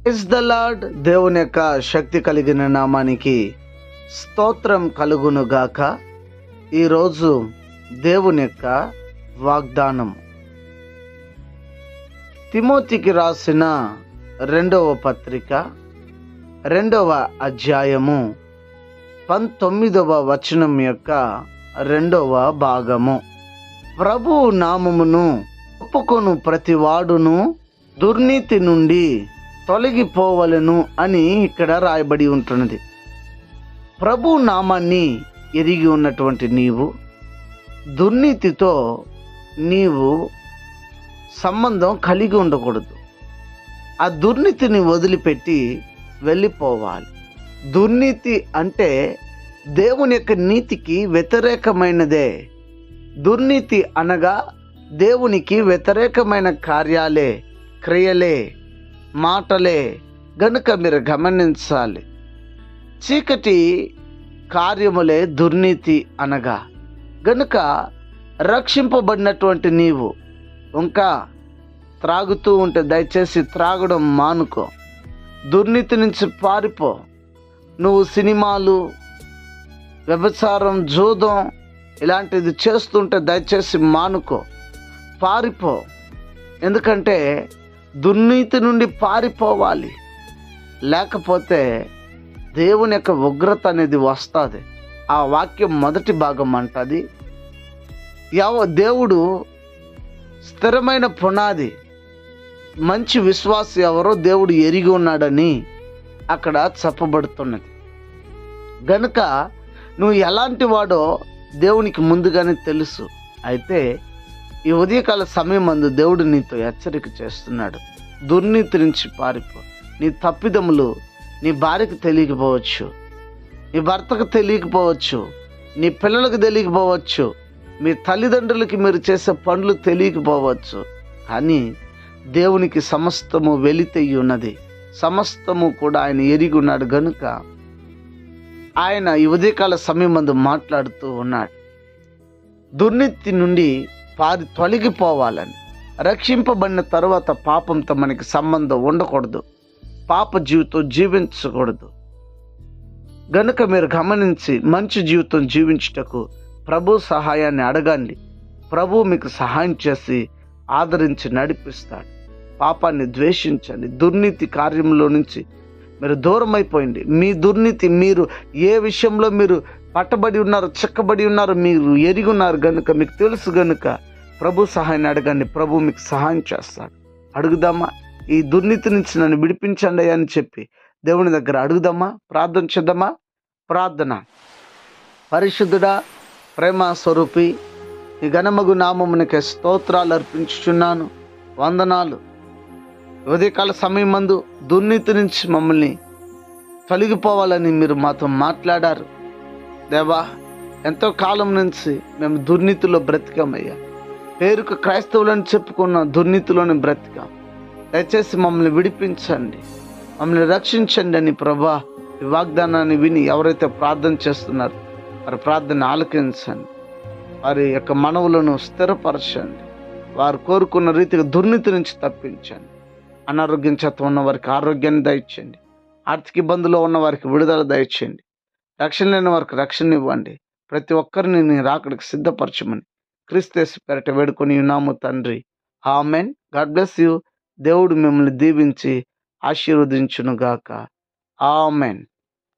Praise the lord. దేవుని యొక్క శక్తి కలిగిన నామానికి స్తోత్రం కలుగును గాక. ఈరోజు దేవుని యొక్క వాగ్దానం తిమోతికి రాసిన 2వ పత్రిక 2వ అధ్యాయము 19వ వచనం యొక్క 2వ భాగము. ప్రభువు నామమును ఒప్పుకొను ప్రతివాడును దుర్నీతి నుండి తొలగిపోవలను అని ఇక్కడ రాయబడి ఉంటున్నది. ప్రభు నామాన్ని ఎరిగి ఉన్నటువంటి నీవు దుర్నీతితో నీవు సంబంధం కలిగి ఉండకూడదు. ఆ దుర్నీతిని వదిలిపెట్టి వెళ్ళిపోవాలి. దుర్నీతి అంటే దేవుని యొక్క నీతికి వ్యతిరేకమైనదే. దుర్నీతి అనగా దేవునికి వ్యతిరేకమైన కార్యాలే, క్రియలే, మాటలే గనుక మీరు గమనించాలి. చీకటి కార్యములే దుర్నీతి అనగా. గనుక రక్షింపబడినటువంటి నీవు ఇంకా త్రాగుతూ ఉంటే దయచేసి త్రాగడం మానుకో. దుర్నీతి నుంచి పారిపో. నువ్వు సినిమాలు, వ్యభిచారం, జూదం ఇలాంటిది చేస్తుంటే దయచేసి మానుకో, పారిపో. ఎందుకంటే దుర్నీతి నుండి పారిపోవాలి. లేకపోతే దేవుని యొక్క ఉగ్రత అనేది వస్తుంది. ఆ వాక్యం మొదటి భాగం అంటది, దేవుడు స్థిరమైన పునాది, మంచి విశ్వాసి ఎవరో దేవుడు ఎరిగి ఉన్నాడని అక్కడ చెప్పబడుతున్నది. గనుక నువ్వు ఎలాంటి వాడో దేవునికి ముందుగానే తెలుసు. అయితే ఈ ఉదయకాల సమయం అందు దేవుడు నీతో హెచ్చరిక చేస్తున్నాడు. దుర్నీతి నుంచి పారిపో. నీ తప్పిదములు నీ భార్యకు తెలియకపోవచ్చు, నీ భర్తకు తెలియకపోవచ్చు, నీ పిల్లలకు తెలియకపోవచ్చు, మీ తల్లిదండ్రులకి మీరు చేసే పనులు తెలియకపోవచ్చు. కానీ దేవునికి సమస్తము వెలితెయ్యి ఉన్నది. సమస్తము కూడా ఆయన ఎరిగి ఉన్నాడు. గనుక ఆయన ఈ ఉదయకాల సమయం అందు మాట్లాడుతూ ఉన్నాడు. దుర్నీతి నుండి తొలగిపోవాలని. రక్షింపబడిన తర్వాత పాపంతో మనకి సంబంధం ఉండకూడదు. పాప జీవితం జీవించకూడదు. గనుక మీరు గమనించి మంచి జీవితం జీవించుటకు ప్రభు సహాయాన్ని అడగండి. ప్రభు మీకు సహాయం చేసి ఆదరించి నడిపిస్తాడు. పాపాన్ని ద్వేషించండి. దుర్నీతి కార్యంలో నుంచి మీరు దూరం అయిపోయింది. మీ దుర్నీతి, మీరు ఏ విషయంలో మీరు పట్టబడి ఉన్నారు, చిక్కబడి ఉన్నారు, మీరు ఎరిగి ఉన్నారు. గనుక మీకు తెలుసు. గనుక ప్రభు సహాయాన్ని అడగండి. ప్రభు మీకు సహాయం చేస్తాడు. అడుగుదామా? ఈ దుర్నీతి నుంచి నన్ను విడిపించండి అని చెప్పి దేవుని దగ్గర అడుగుదామా? ప్రార్థన చేద్దామా? ప్రార్థన. పరిశుద్ధుడా, ప్రేమ స్వరూపి, ఈ ఘనమగు నామమునకే స్తోత్రాలు అర్పించుచున్నాను. వందనాలు. ఉదయకాల సమయం మందు దుర్నీతి నుంచి మమ్మల్ని తొలగిపోవాలని మీరు మాతో మాట్లాడారు. దేవా, ఎంతో కాలం నుంచి మేము దుర్నీతిలో బ్రతికామయ్యా. పేరుకు క్రైస్తవులని చెప్పుకున్న దుర్నీతిలోని బ్రతికాం. దయచేసి మమ్మల్ని విడిపించండి, మమ్మల్ని రక్షించండి అని ప్రభా ఈ వాగ్దానాన్ని విని ఎవరైతే ప్రార్థన చేస్తున్నారో వారి ప్రార్థన ఆలకించండి. వారి యొక్క మనవులను స్థిరపరచండి. వారు కోరుకున్న రీతిగా దుర్నీతి నుంచి తప్పించండి. అనారోగ్యం చేత ఉన్న వారికి ఆరోగ్యాన్ని దయచేయండి. ఆర్థిక ఇబ్బందులో ఉన్న వారికి విడుదల దయచేయండి. రక్షణ లేని వారికి రక్షణ ఇవ్వండి. ప్రతి ఒక్కరిని నీ రాకడికి సిద్ధపరచమని క్రీస్తు పేరిట వేడుకొని ఉన్నాము తండ్రి. ఆమెన్. God bless you. దేవుడు మిమ్మల్ని దీవించి ఆశీర్వదించును గాక. ఆమెన్.